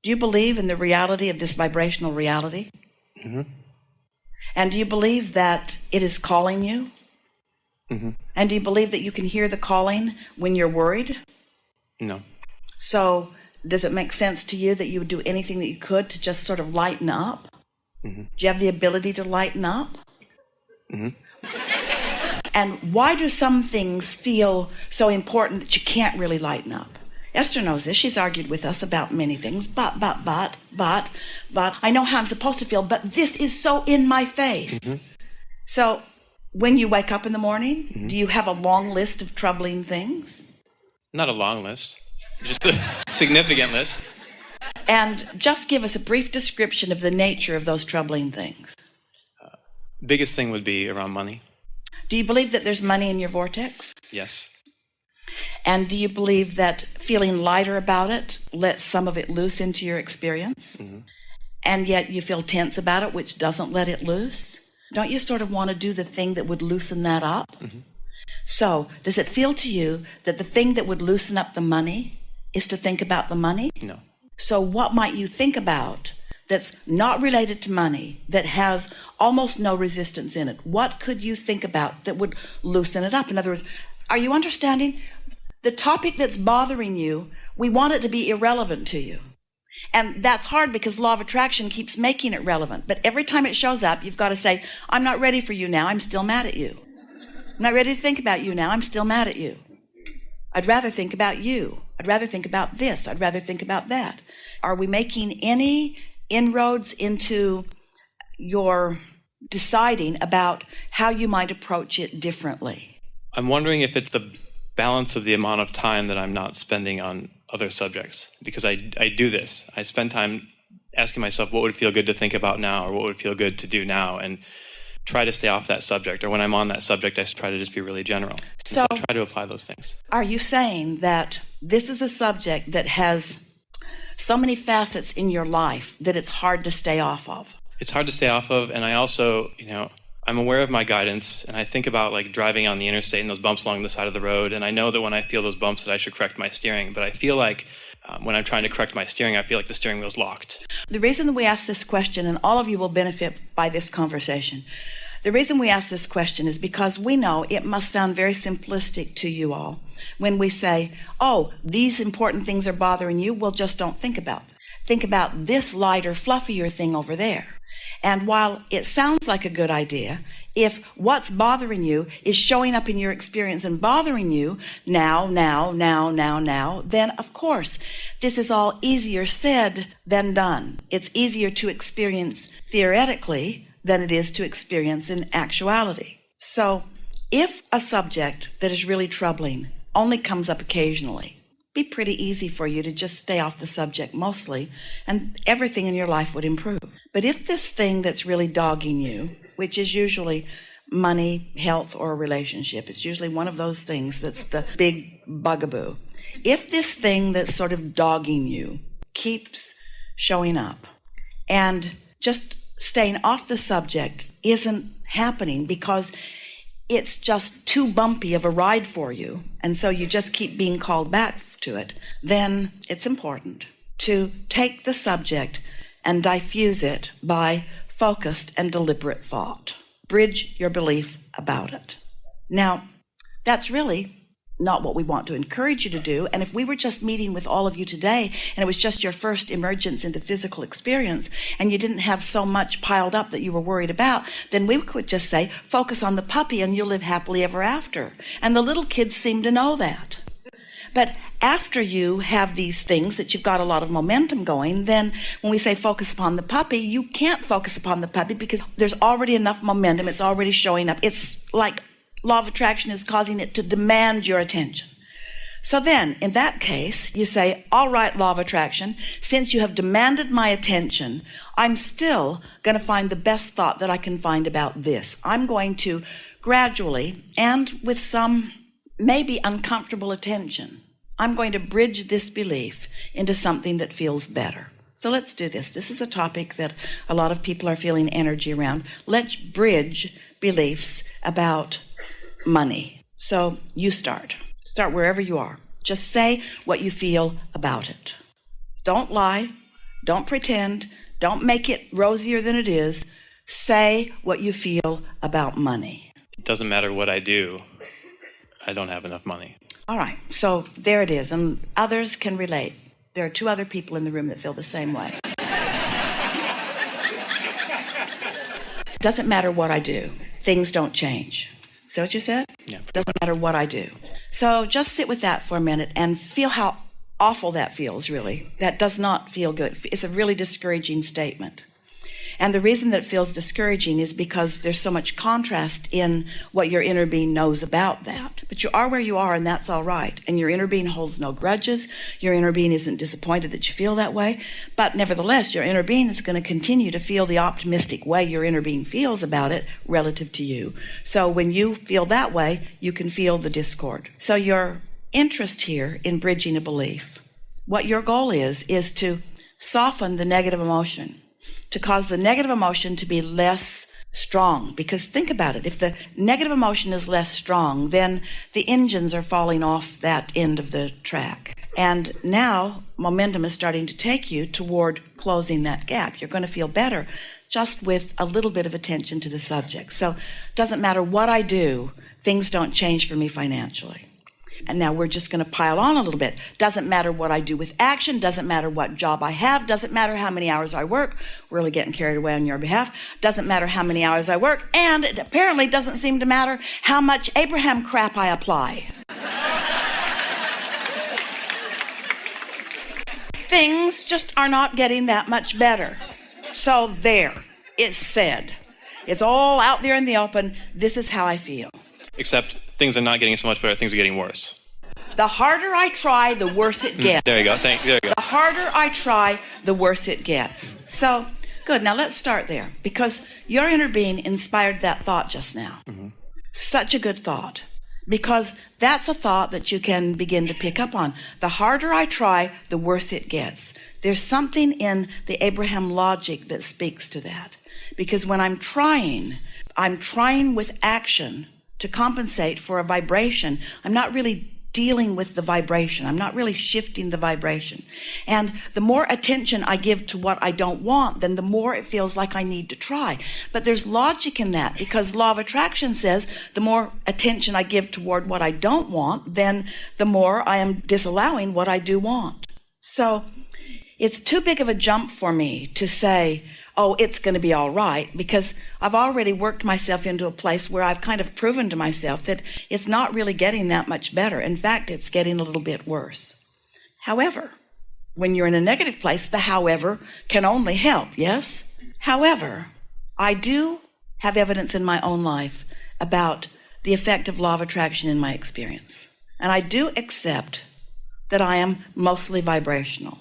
Do you believe in the reality of this vibrational reality? Mm-hmm. And do you believe that it is calling you? Mm-hmm. And do you believe that you can hear the calling when you're worried? No. So does it make sense to you that you would do anything that you could to just sort of lighten up? Mm-hmm. Do you have the ability to lighten up? Mm-hmm. And why do some things feel so important that you can't really lighten up? Esther knows this. She's argued with us about many things. But, I know how I'm supposed to feel, but this is so in my face. Mm-hmm. So when you wake up in the morning, mm-hmm. do you have a long list of troubling things? Not a long list, just a significant list. And just give us a brief description of the nature of those troubling things. Biggest thing would be around money. Do you believe that there's money in your vortex? Yes. And do you believe that feeling lighter about it lets some of it loose into your experience? Mm-hmm. And yet you feel tense about it, which doesn't let it loose? Don't you sort of want to do the thing that would loosen that up? Mm-hmm. So does it feel to you that the thing that would loosen up the money is to think about the money? No. So what might you think about that's not related to money, that has almost no resistance in it? What could you think about that would loosen it up? In other words, are you understanding? The topic that's bothering you, we want it to be irrelevant to you. And that's hard because law of attraction keeps making it relevant. But every time it shows up, you've got to say, I'm not ready for you now. I'm still mad at you. I'm not ready to think about you now. I'm still mad at you. I'd rather think about you. I'd rather think about this. I'd rather think about that. Are we making any inroads into your deciding about how you might approach it differently? I'm wondering if it's the balance of the amount of time that I'm not spending on other subjects, because I do this. I spend time asking myself what would feel good to think about now, or what would feel good to do now, and try to stay off that subject. Or when I'm on that subject, I try to just be really general. So I try to apply those things. Are you saying that this is a subject that has so many facets in your life that it's hard to stay off of? It's hard to stay off of, and I also, I'm aware of my guidance, and I think about like driving on the interstate and those bumps along the side of the road, and I know that when I feel those bumps that I should correct my steering, but I feel like when I'm trying to correct my steering, I feel like the steering wheel's locked. The reason that we ask this question, and all of you will benefit by this conversation, the reason we ask this question is because we know it must sound very simplistic to you all when we say, oh, these important things are bothering you, well, just don't think about it. Think about this lighter, fluffier thing over there. And while it sounds like a good idea, if what's bothering you is showing up in your experience and bothering you now, then of course, this is all easier said than done. It's easier to experience theoretically than it is to experience in actuality. So if a subject that is really troubling only comes up occasionally, it'd be pretty easy for you to just stay off the subject mostly, and everything in your life would improve. But if this thing that's really dogging you, which is usually money, health, or a relationship, it's usually one of those things that's the big bugaboo. If this thing that's sort of dogging you keeps showing up, and just staying off the subject isn't happening because it's just too bumpy of a ride for you, and so you just keep being called back to it, then it's important to take the subject and diffuse it by focused and deliberate thought. Bridge your belief about it. Now, that's really not what we want to encourage you to do. And if we were just meeting with all of you today and it was just your first emergence into physical experience and you didn't have so much piled up that you were worried about, then we could just say, focus on the puppy and you'll live happily ever after. And the little kids seem to know that. But after you have these things that you've got a lot of momentum going, then when we say focus upon the puppy, you can't focus upon the puppy because there's already enough momentum. It's already showing up. It's like law of attraction is causing it to demand your attention. So then, in that case, you say, all right, law of attraction, since you have demanded my attention, I'm still going to find the best thought that I can find about this. I'm going to gradually, and with some maybe uncomfortable attention, I'm going to bridge this belief into something that feels better. So let's do this. This is a topic that a lot of people are feeling energy around. Let's bridge beliefs about money. So you start. Start wherever you are. Just say what you feel about it. Don't lie. Don't pretend. Don't make it rosier than it is. Say what you feel about money. It doesn't matter what I do. I don't have enough money. All right, so there it is, and others can relate. There are 2 other people in the room that feel the same way. Doesn't matter what I do. Things don't change. Is that what you said? Yeah. Doesn't matter what I do. So just sit with that for a minute and feel how awful that feels, really. That does not feel good. It's a really discouraging statement. And the reason that it feels discouraging is because there's so much contrast in what your inner being knows about that. But you are where you are, and that's all right. And your inner being holds no grudges. Your inner being isn't disappointed that you feel that way. But nevertheless, your inner being is going to continue to feel the optimistic way your inner being feels about it relative to you. So when you feel that way, you can feel the discord. So your interest here in bridging a belief, what your goal is to soften the negative emotion, to cause the negative emotion to be less strong. Because think about it, if the negative emotion is less strong, then the engines are falling off that end of the track. And now momentum is starting to take you toward closing that gap. You're going to feel better just with a little bit of attention to the subject. So it doesn't matter what I do, things don't change for me financially. And now we're just going to pile on a little bit. Doesn't matter what I do with action. Doesn't matter what job I have. Doesn't matter how many hours I work. Really getting carried away on your behalf. Doesn't matter how many hours I work. And it apparently doesn't seem to matter how much Abraham crap I apply. Things just are not getting that much better. So there, it's said. It's all out there in the open. This is how I feel. Except things are not getting so much better, things are getting worse. The harder I try, the worse it gets. There you go. There you go. The harder I try, the worse it gets. So, good. Now let's start there, because your inner being inspired that thought just now. Mm-hmm. Such a good thought, because that's a thought that you can begin to pick up on. The harder I try, the worse it gets. There's something in the Abraham logic that speaks to that. Because when I'm trying with action to compensate for a vibration. I'm not really dealing with the vibration. I'm not really shifting the vibration. And the more attention I give to what I don't want, then the more it feels like I need to try. But there's logic in that, because law of attraction says the more attention I give toward what I don't want, then the more I am disallowing what I do want. So it's too big of a jump for me to say, oh, it's going to be all right, because I've already worked myself into a place where I've kind of proven to myself that it's not really getting that much better. In fact, it's getting a little bit worse. However, when you're in a negative place, the however can only help, yes? However, I do have evidence in my own life about the effect of law of attraction in my experience. And I do accept that I am mostly vibrational.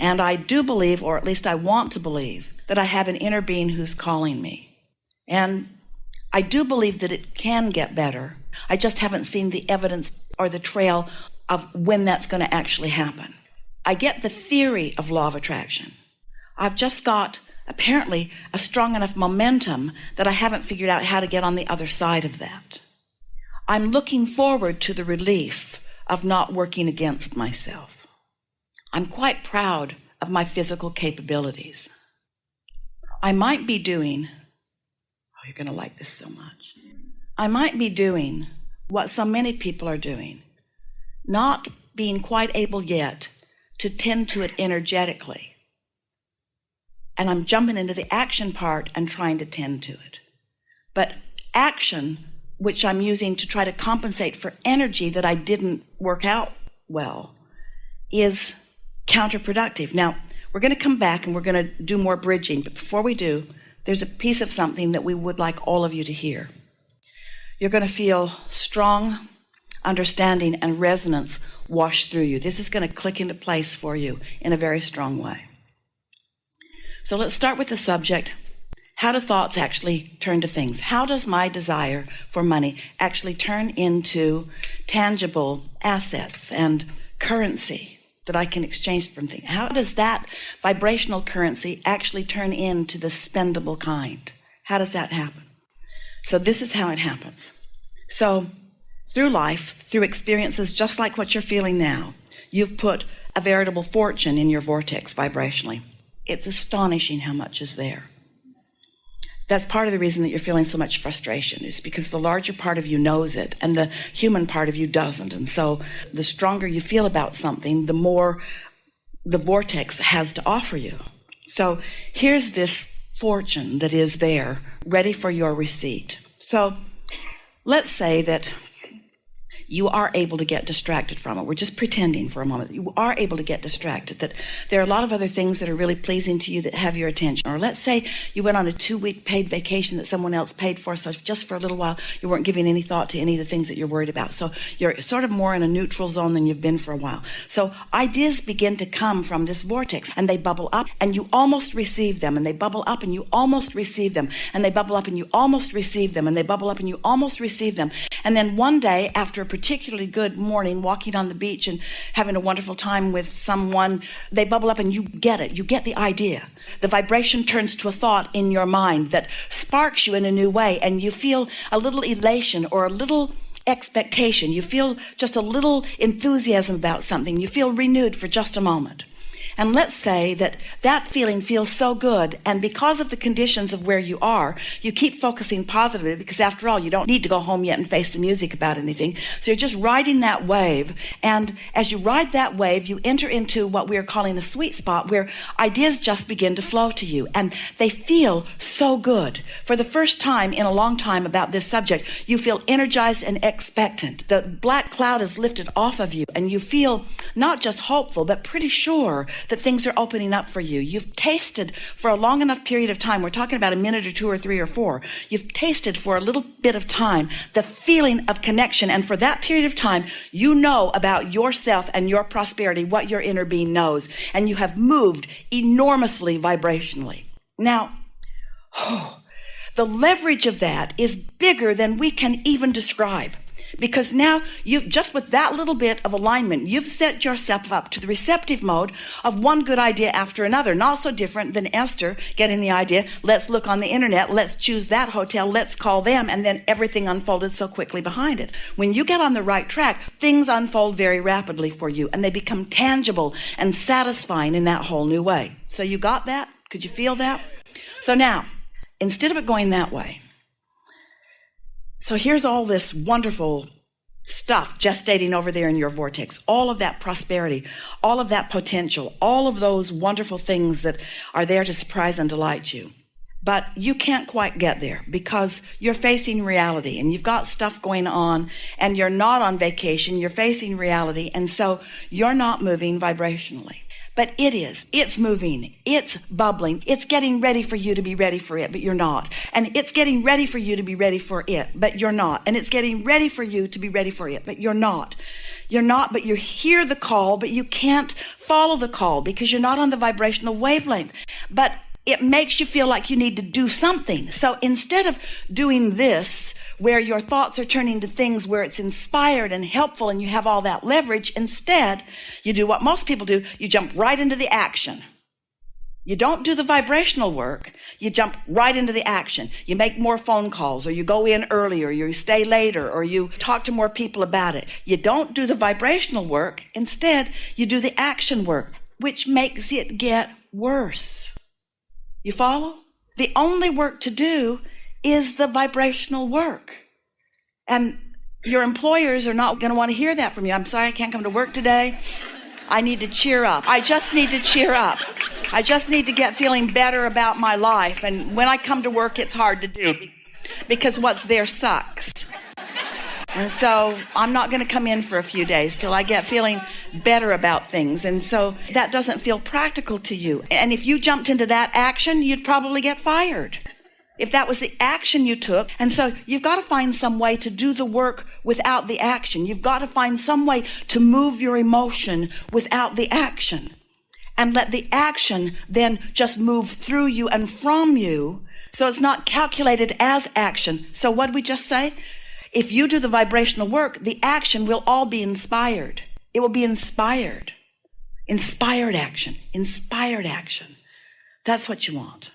And I do believe, or at least I want to believe, that I have an inner being who's calling me. And I do believe that it can get better. I just haven't seen the evidence or the trail of when that's going to actually happen. I get the theory of law of attraction. I've just got, apparently, a strong enough momentum that I haven't figured out how to get on the other side of that. I'm looking forward to the relief of not working against myself. I'm quite proud of my physical capabilities. I might be doing, oh, you're going to like this so much. I might be doing what so many people are doing, not being quite able yet to tend to it energetically. And I'm jumping into the action part and trying to tend to it. But action, which I'm using to try to compensate for energy that I didn't work out well, is counterproductive. Now, we're going to come back and we're going to do more bridging. But before we do, there's a piece of something that we would like all of you to hear. You're going to feel strong understanding and resonance wash through you. This is going to click into place for you in a very strong way. So let's start with the subject. How do thoughts actually turn to things? How does my desire for money actually turn into tangible assets and currency that I can exchange from things? How does that vibrational currency actually turn into the spendable kind? How does that happen? So this is how it happens. So through life, through experiences just like what you're feeling now, you've put a veritable fortune in your vortex vibrationally. It's astonishing how much is there. That's part of the reason that you're feeling so much frustration. It's because the larger part of you knows it and the human part of you doesn't. And so the stronger you feel about something, the more the vortex has to offer you. So here's this fortune that is there, ready for your receipt. So let's say that you are able to get distracted from it. We're just pretending for a moment. You are able to get distracted, that there are a lot of other things that are really pleasing to you that have your attention. Or let's say you went on a 2-week paid vacation that someone else paid for, so just for a little while you weren't giving any thought to any of the things that you're worried about. So you're sort of more in a neutral zone than you've been for a while. So ideas begin to come from this vortex, and they bubble up, and you almost receive them, and they bubble up, and you almost receive them, and they bubble up, and you almost receive them, and they bubble up, and you almost receive them. And then one day, after a particularly good morning, walking on the beach and having a wonderful time with someone, they bubble up and you get it. You get the idea. The vibration turns to a thought in your mind that sparks you in a new way, and you feel a little elation or a little expectation. You feel just a little enthusiasm about something. You feel renewed for just a moment. And let's say that that feeling feels so good, and because of the conditions of where you are, you keep focusing positively, because after all, you don't need to go home yet and face the music about anything. So you're just riding that wave, and as you ride that wave, you enter into what we are calling a sweet spot, where ideas just begin to flow to you, and they feel so good. For the first time in a long time about this subject, you feel energized and expectant. The black cloud is lifted off of you, and you feel not just hopeful, but pretty sure that things are opening up for you. You've tasted for a long enough period of time, we're talking about a minute or 2 or 3 or 4, you've tasted for a little bit of time the feeling of connection, and for that period of time, you know about yourself and your prosperity, what your inner being knows, and you have moved enormously vibrationally. Now, the leverage of that is bigger than we can even describe. Because now you've just with that little bit of alignment, you've set yourself up to the receptive mode of one good idea after another. Not so different than Esther getting the idea, let's look on the internet, let's choose that hotel, let's call them, and then everything unfolded so quickly behind it. When you get on the right track, things unfold very rapidly for you, and they become tangible and satisfying in that whole new way. So you got that? Could you feel that? So now, instead of it going that way, so here's all this wonderful stuff gestating over there in your vortex, all of that prosperity, all of that potential, all of those wonderful things that are there to surprise and delight you. But you can't quite get there because you're facing reality, and you've got stuff going on, and you're not on vacation, you're facing reality, and so you're not moving vibrationally. But it is. It's moving. It's bubbling. It's getting ready for you to be ready for it, but you're not. And it's getting ready for you to be ready for it, but you're not. And it's getting ready for you to be ready for it, but you're not. You're not, but you hear the call, but you can't follow the call because you're not on the vibrational wavelength. But it makes you feel like you need to do something. So instead of doing this, where your thoughts are turning to things where it's inspired and helpful and you have all that leverage, instead, you do what most people do. You jump right into the action. You don't do the vibrational work. You jump right into the action. You make more phone calls, or you go in earlier, or you stay later, or you talk to more people about it. You don't do the vibrational work. Instead, you do the action work, which makes it get worse. You follow? The only work to do is the vibrational work. And your employers are not going to want to hear that from you. I'm sorry, I can't come to work today. I need to cheer up. I just need to cheer up. I just need to get feeling better about my life. And when I come to work, it's hard to do because what's there sucks. And so I'm not going to come in for a few days till I get feeling better about things. And so that doesn't feel practical to you. And if you jumped into that action, you'd probably get fired if that was the action you took. And so you've got to find some way to do the work without the action. You've got to find some way to move your emotion without the action, and let the action then just move through you and from you, so it's not calculated as action. So what did we just say? If you do the vibrational work, the action will all be inspired. It will be inspired. Inspired action. Inspired action. That's what you want.